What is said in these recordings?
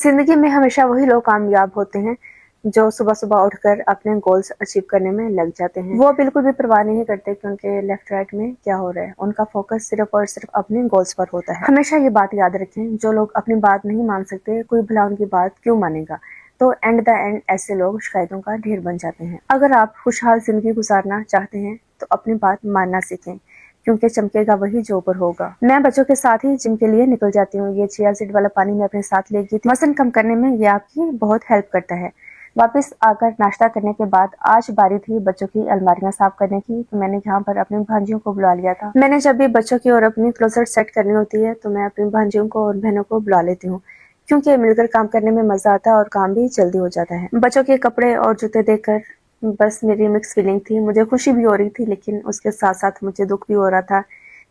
जिंदगी में हमेशा वही लोग कामयाब होते हैं जो सुबह सुबह उठकर अपने गोल्स अचीव करने में लग जाते हैं। वो बिल्कुल भी परवाह नहीं करते कि उनके लेफ्ट राइट में क्या हो रहा है। उनका फोकस सिर्फ और सिर्फ अपने गोल्स पर होता है। हमेशा ये बात याद रखें, जो लोग अपनी बात नहीं मान सकते, कोई भला उनकी बात क्यों मानेगा। तो एंड द एंड ऐसे लोग शिकायतों का ढेर बन जाते हैं। अगर आप खुशहाल जिंदगी गुजारना चाहते हैं तो अपनी बात मानना सीखें, क्योंकि चमकेगा वही जो ऊपर होगा। मैं बच्चों के साथ ही जिम के लिए निकल जाती हूँ। ये चिया सीड वाला पानी मैं अपने साथ ले गई थी। वजन कम करने में ये आपकी बहुत हेल्प करता है। वापस आकर नाश्ता करने के बाद आज बारी थी बच्चों की अलमारियां साफ करने की। तो मैंने यहाँ पर अपनी भांजियों को बुला लिया था। मैंने जब भी बच्चों की और अपनी क्लोजेट सेट करनी होती है तो मैं अपनी भांजियों को और बहनों को बुला लेती हूँ, क्योंकि मिलकर काम करने में मजा आता है और काम भी जल्दी हो जाता है। बच्चों के कपड़े और जूते देखकर बस मेरी मिक्स फीलिंग थी। मुझे खुशी भी हो रही थी, लेकिन उसके साथ साथ मुझे दुख भी हो रहा था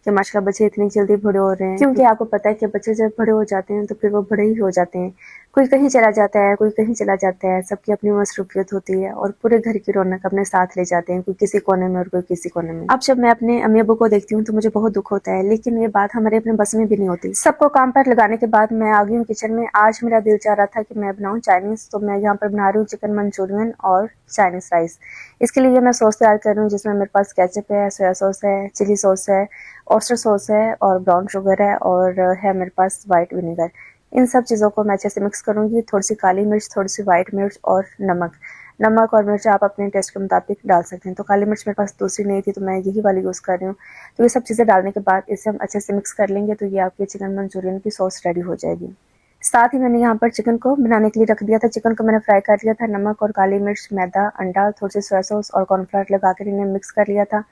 कि माशाल्लाह बच्चे इतनी जल्दी बड़े हो रहे हैं। क्योंकि आपको पता है कि बच्चे जब बड़े हो जाते हैं तो फिर वो बड़े ही हो जाते हैं। कोई कहीं चला जाता है, कोई कहीं चला जाता है। सबकी अपनी मसरूफियत होती है और पूरे घर की रौनक अपने साथ ले जाते हैं, कोई किसी कोने में और कोई किसी कोने में। अब जब मैं अपने अम्मी अब्बू को देखती हूँ तो मुझे बहुत दुख होता है, लेकिन ये बात हमारे अपने बस में भी नहीं होती। सबको काम पर लगाने के बाद मैं आ गई हूँ किचन में। आज मेरा दिल चाह रहा था कि मैं बनाऊँ चाइनीज, तो मैं यहाँ पर बना रही हूँ चिकन मंचूरियन और चाइनीज राइस। इसके लिए मैं सॉस तैयार कर रही हूँ, जिसमें मेरे पास केचप है, सोया सॉस है, चिली सॉस है, ऑयस्टर सॉस है और ब्राउन शुगर है और है मेरे पास वाइट विनेगर। इन सब चीज़ों को मैं अच्छे से मिक्स करूंगी। थोड़ी सी काली मिर्च, थोड़ी सी वाइट मिर्च और नमक और मिर्च आप अपने टेस्ट के मुताबिक डाल सकते हैं। तो काली मिर्च मेरे पास दूसरी नहीं थी तो मैं यही वाली यूज़ कर रही हूँ। तो ये सब चीज़ें डालने के बाद इसे हम अच्छे से मिक्स कर लेंगे तो ये आपकी चिकन मंचूरियन की सॉस रेडी हो जाएगी। साथ ही मैंने यहाँ पर चिकन को बनाने के लिए रख दिया था। चिकन को मैंने फ्राई कर लिया था। नमक और काली मिर्च, मैदा, अंडा, थोड़ी सी सोया सॉस और कॉर्नफ्लावर लगा कर इन्हें मिक्स कर लिया था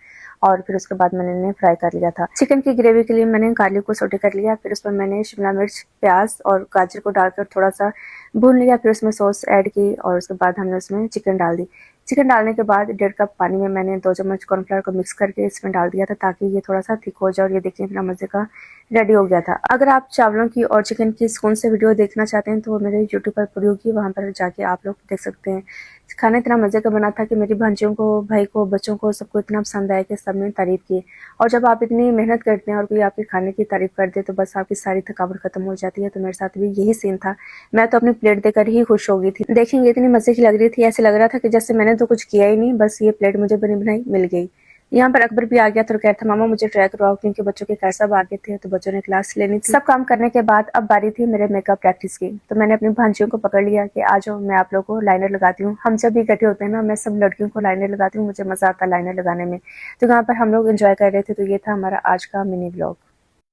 और फिर उसके बाद मैंने इन्हें फ्राई कर लिया था। चिकन की ग्रेवी के लिए मैंने गार्लिक को सौटे कर लिया, फिर उस पर मैंने शिमला मिर्च, प्याज और गाजर को डालकर थोड़ा सा भून लिया। फिर उसमें सॉस ऐड की और उसके बाद हमने उसमें चिकन डाल दी। चिकन डालने के बाद 1.5 कप पानी में मैंने 2 चम्मच कॉर्नफ्लावर को मिक्स करके इसमें डाल दिया था, ताकि ये थोड़ा सा थिक हो जाए। और ये देखिए इतना मजे का रेडी हो गया था। अगर आप चावलों की और चिकन की कौन से वीडियो देखना चाहते हैं तो वो मेरे यूट्यूब पर पड़ी होगी, वहाँ पर जाके आप लोग देख सकते हैं। खाना इतना मजे का बना था कि मेरी भांजियों को, भाई को, बच्चों को, सबको इतना पसंद आया कि सबने तारीफ की। और जब आप इतनी मेहनत करते हैं और कोई आपके खाने की तारीफ कर दे तो बस आपकी सारी थकावट खत्म हो जाती है। तो मेरे साथ भी यही सीन था। मैं तो अपनी प्लेट देकर ही खुश हो गई थी। देखेंगे इतनी मजे की लग रही थी, ऐसे लग रहा था कि जैसे मैंने तो कुछ किया ही नहीं, बस ये प्लेट मुझे बनी बनाई मिल गई। यहाँ पर अकबर भी आ गया तो कह रहा था मामा मुझे ट्राई करवाओ, क्योंकि बच्चों के क्लास सब आगे थे तो बच्चों ने क्लास लेनी थी। सब काम करने के बाद अब बारी थी मेरे मेकअप प्रैक्टिस की। तो मैंने अपनी भांजियों को पकड़ लिया कि आ जाओ मैं आप लोगों को लाइनर लगाती हूँ। हम जब भी इकट्ठे होते हैं ना, मैं सब लड़कियों को लाइनर लगाती हूँ, मुझे मजा आता है लाइनर लगाने में। तो यहाँ पर हम लोग एंजॉय कर रहे थे। तो ये था हमारा आज का मिनी व्लॉग।